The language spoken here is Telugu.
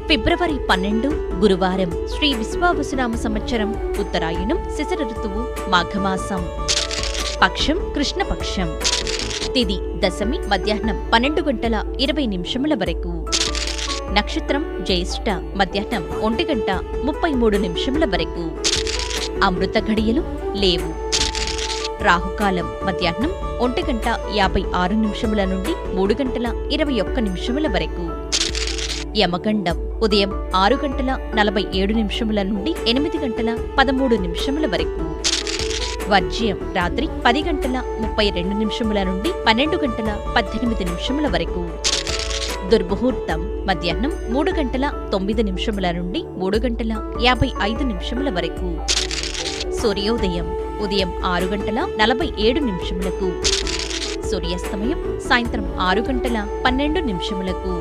ఫిబ్రవరి 12 గురువారం. శ్రీ విశ్వావసునామ సంవత్సరం. ఉత్తరాయణం. శిశిర ఋతువు. మాఘమాసం. పక్షం కృష్ణపక్షం. తిథి దశమి మధ్యాహ్నం 12:20 వరకు. నక్షత్రం జ్యేష్ఠ మధ్యాహ్నం 1:33 వరకు. అమృత ఘడియలు లేవు. రాహుకాలం మధ్యాహ్నం 1:56 నుండి 3:21 వరకు. యమగండం ఉదయం 6:47 నుండి 8:13 వరకు. వర్జ్యం రాత్రి 10:32 నుండి 12:18 వరకు. దుర్ముహూర్తం మధ్యాహ్నం 3:09 నుండి 3:55 వరకు. సూర్యోదయం ఉదయం 6:47. సూర్యాస్తమయం సాయంత్రం 6:12.